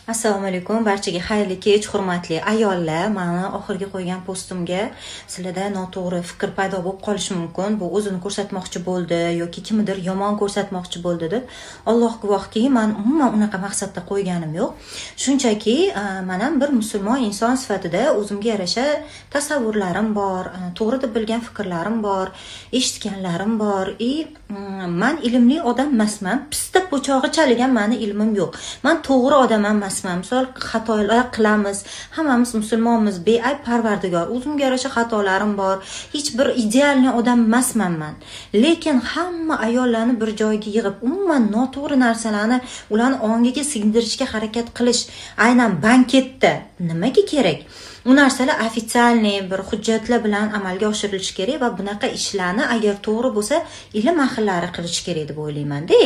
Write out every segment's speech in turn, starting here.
Assalomu alaykum, barchaga xayrli kech, hurmatli ayollar. Meni oxirgi qo'ygan postimga sizlarda noto'g'ri fikr paydo bo'lib qolishi mumkin. Bu o'zini ko'rsatmoqchi bo'ldi yoki kimnidir yomon ko'rsatmoqchi bo'ldi deb. Alloh guvohki, men umuman unaqa maqsadda qo'yganim yo'q. Shunchaki, men ham bir musulmon inson sifatida o'zimga yarasha tasavvurlarim bor, to'g'ri deb bilgan fikrlarim bor, eshitganlarim bor. Men ilmli odam emasman. Pista po'chog'i chaligan meni ilmim yo'q. Men to'g'ri odam emasman. Misol xatolar qilamiz. Hammamiz musulmonmiz, beayb parvardigor. O'zimga yarasha xatolarim bor. Hech bir idealni odam emasman men. Lekin hamma ayollarni bir joyga yig'ib, umuman noto'g'ri narsalarni ularni ongiga singdirishga harakat qilish aynan banketda nimaga kerak? U narsalar ofitsialniy bir hujjatlar bilan amalga oshirilishi kerak va bunaqa ishlarni agar to'g'ri bo'lsa, ilm ahllari qilish kerak deb o'ylayman-da.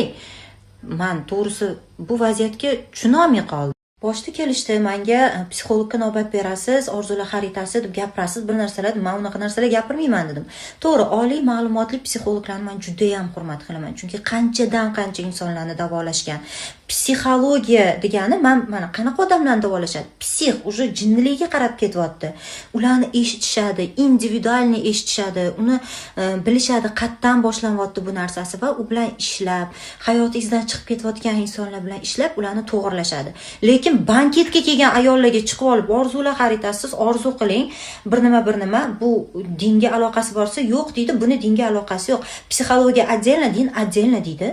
Men to'g'risi bu vaziyatga tushunolmay qoldim. Boshda kelishdi, menga psixologga navbat berasiz, orzular xaritasi deb gapirasiz, bir narsalar, men unaqa narsalar gapirmayman dedim. To'g'ri, oliy ma'lumotli psixologlarni men juda ham hurmat qilaman, chunki qanchadan qancha insonlarni davolashgan. Psixologiya degani mana qanaqa odamlarni davolashadi? Psix уже jinniligiga qarab ketyapti. Ularni eshitishadi, individualni eshitishadi, uni bilishadi, qayerdan boshlanyapti bu narsasi va u bilan ishlab, hayotingizdan chiqib ketayotgan insonlar bilan ishlab, ularni to'g'rilashadi. Lekin banketga kelgan ayollarga chiqib olib, orzular xaritasiz orzu qiling, bir nima, bu dinga aloqasi borsa yo'q deydi, buni dinga aloqasi yo'q. Psixologiya отдельно, din отдельно deydi.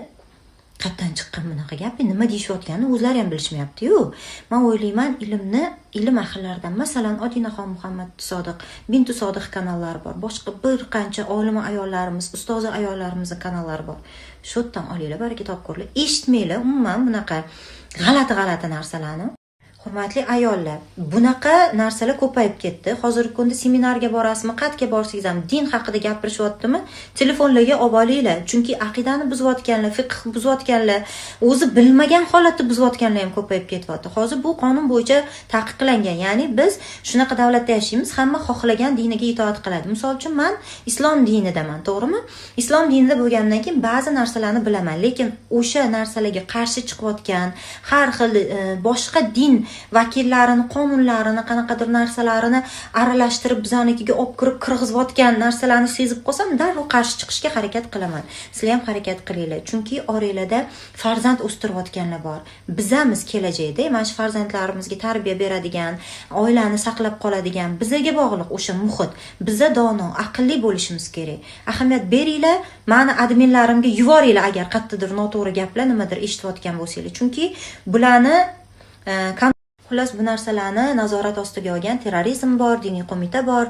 Qatdan chiqqan bunaqa gap, nima deyishayotganini o'zlari ham bilishmayapti-yu. Men o'ylayman, ilm ahllaridan, masalan, Odinaxon Muhammad Sodiq, Bintu Sodiq kanallari bor. Boshqa bir qancha olima ayollarimiz, ustozi ayollarimizning kanallari bor. Shu yerdan olinglar, baraka topkurlar. Eshitmanglar, umuman bunaqa g'alati narsalarni. Hurmatli ayollar, bunaqa narsalar ko'payib ketdi. Hozirgi kunda seminarga borasizmi, qayerga borsangiz ham din haqida gapirishyaptimi? Telefonlarga olib olinglar, chunki aqidani buzayotganlar, fiqh buzayotganlar, o'zi bilmagan holatda buzayotganlar ham ko'payib ketyapti. Hozir bu qonun bo'yicha taqiqlangan. Ya'ni biz shunaqa davlatda yashaymiz, hamma xohlagan diniga itoat qiladi. Misol uchun men islom dinidaman, to'g'rimi? Islom dinida bo'lgandan keyin ba'zi narsalarni bilaman, lekin o'sha narsalarga qarshi chiqayotgan har xil boshqa din vakillarini, qonunlarini, qanaqadir narsalarini aralashtirib bizanikiga olib kirib kirg'izayotgan narsalarni sezib qolsam, darrov qarshi chiqishga harakat qilaman. Sizlar ham harakat qilinglar, chunki oranglarda farzand o'stirayotganlar bor. Bizamiz kelajakda, mana shu farzandlarimizga tarbiya beradigan, oilani saqlab qoladigan, bizga bog'liq o'sha muhit. Biza dono, aqlli bo'lishimiz kerak. Ahamiyat beringlar, meni adminlarimga yuboringlar agar qayerdadir noto'g'ri gaplar, nimadir eshitayotgan bo'lsanglar, chunki bularni xullas bu narsalarni nazorat ostiga olgan terrorizm bor, diniy qo'mita bor.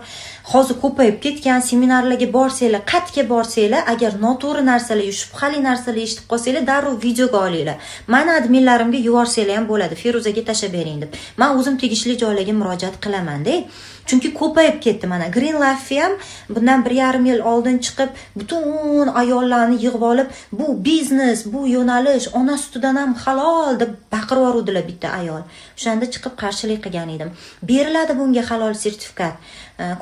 Hozir ko'payib ketgan seminarlarga borsanglar, qayerga borsanglar, agar noto'g'ri narsalar, shubhali narsalar eshitib qolsanglar, darrov videoga olinglar. Meni adminlarimga yuborsanglar ham bo'ladi, Feruzaga tashlab bering deb. Men o'zim tegishli joylarga murojaat qilaman-da. Chunki ko'payib ketdi mana. Green Life ham bundan 1,5 yil oldin chiqib, butun ayollarni yig'ib olib, bu biznes, bu yo'nalish ona sutidan ham halol deb baqirib yoruvdilar bitta ayol. O'shanda chiqib qarshilik qilgan edim. Beriladi bunga halol sertifikat.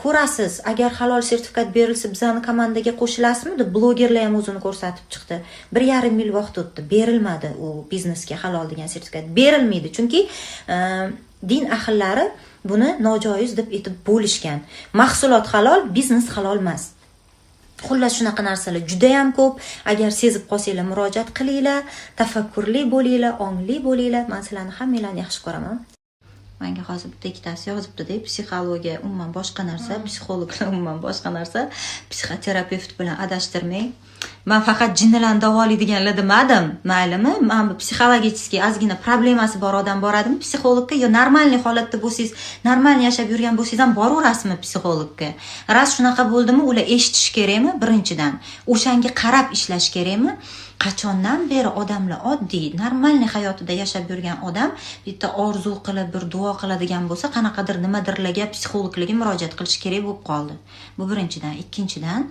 Ko'rasiz, agar halol sertifikat berilsa, bizani komandaga qo'shilasizmi deb blogerlar ham o'zini ko'rsatib chiqdi. 1,5 yil vaqt o'tdi, berilmadi u biznesga halol degan sertifikat. Berilmaydi, chunki din ahllari buni nojoiz deb aytib bo'lishgan. Mahsulot halol, biznes halol emas. Xullas shunaqa narsalar juda ham ko'p. Agar sezib qolsanglar murojaat qilinglar, tafakkurli bo'linglar, ongli bo'linglar. Men sizlarni hammanglarni yaxshi ko'raman. Menga hozir bitta ikkitasi yozibdi-da, psixologiya umuman boshqa narsa, psixologlar umuman boshqa narsa, psixoterapevt bilan adashtirmang. Men faqat jinnilarni davolaydiganlar demadim, maylimi? Men psixologический ozgina problemasi bor odam boradimi psixologga? Yo normalniy holatda bo'lsangiz, normal yashab yurgan bo'lsangiz ham boraverasizmi psixologga? Ras shunaqa bo'ldimi, ular eshitish kerakmi birinchidan? O'shanga qarab ishlash kerakmi? Qachondan beri odamlar oddiy, normalniy hayotida yashab yurgan odam bitta orzu qilib, bir duo qiladigan bo'lsa, qanaqadir nimadirlarga psixologlarga murojaat qilish kerak bo'lib qoldi. Bu birinchidan. Ikkinchidan,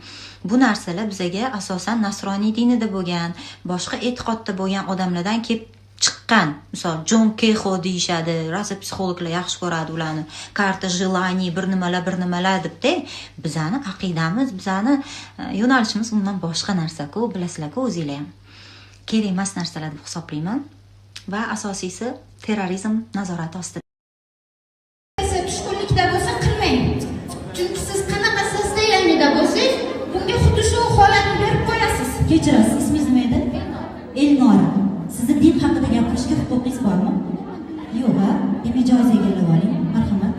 bu narsalar bizaga asosan nasroniy dinida bo'lgan, boshqa e'tiqodda bo'lgan odamlardan kelib chiqqan. Misol Jon Keho deyishadi, rosa psixologlar yaxshi ko'radi ularni. Karta желаний, bir nimalar debda. Bizani aqidamiz, bizani yo'nalishimiz umuman boshqa narsa-ku, bilasizlar-ku o'zinglar ham. Kerak emas narsalar deb hisoblayman. Va asosiysi terrorizm nazorati ostida. Tushkunlikda bo'lsa qilmang. Chunki siz qanaqa sostoyaniyada bo'lsangiz, bunga xuddi shu holatni berib qo'yasiz. Kechirasiz, ismingiz nima edi? Elnora. Sizni din haqida gapirishga huquqingiz bormi? Yo'q, ha? Demak, joyiz egallab oling. Marhamat.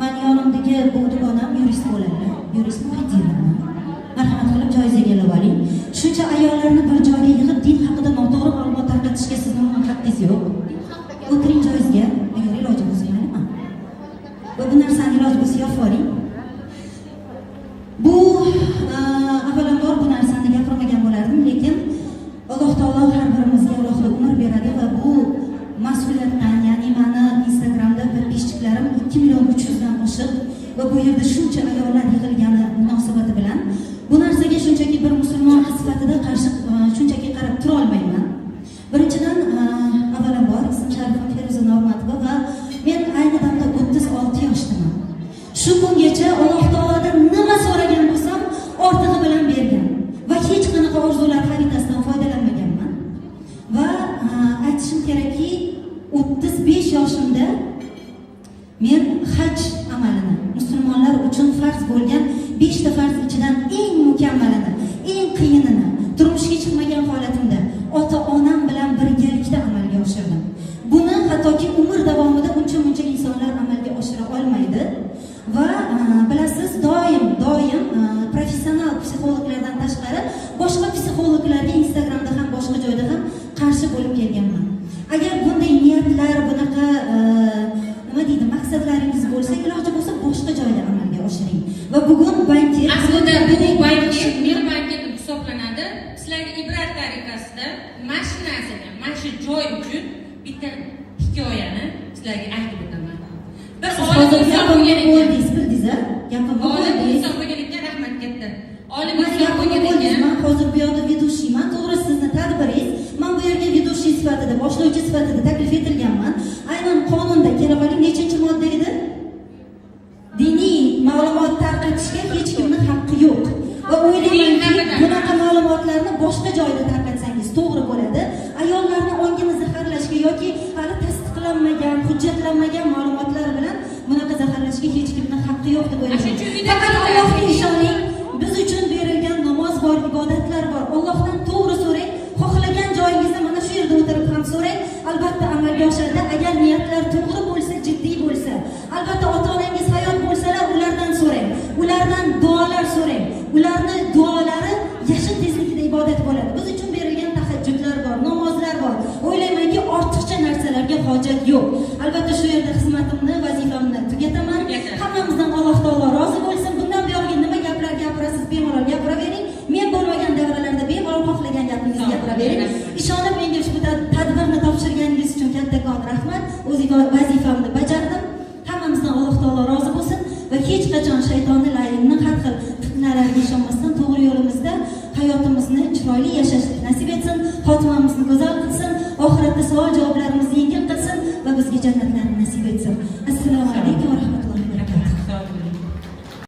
Men yonimdagi bu dugonam yurist bo'ladi. Yurist Muhiddinman. Marhamat qilib joyiz egallab oling. Shuncha ayollarni bir joyga yig'ib din haqida noto'g'ri ma'lumot tarqatishga sizning haqqingiz yo'q. O'tiring joyizga, agar iloji bo'lsa, mayli. Va bu narsani iloji bo'lsa yopib oling. Bu avvalambor bu narsani gapirmagan bo'lardim, lekin Alloh taolo har birimizga alohida umr beradi va bu mas'uliyatdan, ya'ni meni Instagramda podpисчиklarim 2.300.000 dan oshiq va bu yerda shuncha ayollar yig'ilgani munosabati bilan bu narsaga shunchaki bir musulmon sifatida qarshi shunchaki qarab tura olmayman. Birinchidan, avvalambor ismim Sharifam Feruza Normatova va men ayni damda 36 yoshdaman. Shu kungacha Alloh taolodan nima so'ragan bo'lsam, ortig'i bilan bergan va hech qanaqa orzular xaritasidan foydalanmaganman. Va aytishim kerakki, 35 yoshimda men haj amalini, musulmonlar uchun farz bo'lgan 5 ta farz ichidan eng mukammalini, eng qiyinini turmushga chiqmagan holatimda ota-onam bilan birgalikda amalga oshirdim. Buni hattoki umr davomida uncha-muncha insonlar amalga oshira olmaydi. Va bilasiz, doim professional psixologlardan tashqari boshqa psixologlarga Instagramda ham boshqa joyda ham qarshi bo'lib kelganman. Agar bunday niyatlar, bunaqa nima deydi, maqsadlaringiz bo'lsa, iloji bo'lsa boshqa joyda amalga oshiring. Va bugun banker aslida bu banker mer banker deb hisoblanadi. Sizlarga ibrat tariqasida mana shu narsaga, mana shu joy uchun bitta hikoyani sizlarga aytib o'taman. Bir olim inson bo'lgan ekan. Olim inson bo'lgan ekan, rahmat katta. Olim inson bo'lgan ekan. Men hozir bu yoqda vedущийman. To'g'ri, sizni tadbiringiz. Men bu yerga vedущий sifatida, boshlovchi sifatida taklif etilganman. Aynan qonunda kela qoling, nechanchi modda edi? Diniy ma'lumot tarqatishga hech kimning haqqi yo'q. Va o'ylaymanki, bunaqa ma'lumotlarni boshqa joyda tarqatsangiz to'g'ri bo'ladi. Ayollarni ongini zaharlashga yoki hali tasdiqlanmagan, hujjatlanmagan ma'lumotlar bilan bunaqa zaharlashga hech kimning haqqi yo'q deb o'ylayman. Faqat Allohga ishoning. Biz uchun berilgan namoz bor, ibodatlar bor. Allohdan to'g'ri so'rang. Xohlagan joyingizda mana shu yerda o'tirib ham so'rang. Albatta amalga oshadi. Agar niyatlar to'g'ri bo'lsa, jiddiy bo'lsa. Albatta ota-onangiz hayot bo'lsalar, ulardan so'rang. Ulardan duolar so'rang. Ularning duolari yashin tezligida ibodat bo'ladi. Biz uchun berilgan tahajjudlar bor, namozlar bor. O'ylaymanki, ortiqcha narsalarga hojat yo'q. Albatta shu yerda xizmatimni, vazifamni tugataman. Hammamizdan Alloh taolo rozi bo'lsin. Bundan buyog'iga nima gaplar gapirasiz, bemalol gapiravering. Men bo'lmagan davralarda bemalol xohlagan gapingizni gapiravering. Ishonib menga ushbu tadbirni topshirganingiz uchun kattakon rahmat. O'ziga vazifamni bajardim. Hammamizdan Alloh taolo rozi bo'lsin va hech qachon shaytonning laynini har xil fitnalarga ishonmasdan to'g'ri yo'limizda hayotimizni chiroyli yashashni nasib etsin, xotimamizni go'zal qilsin, oxiratda savol javoblar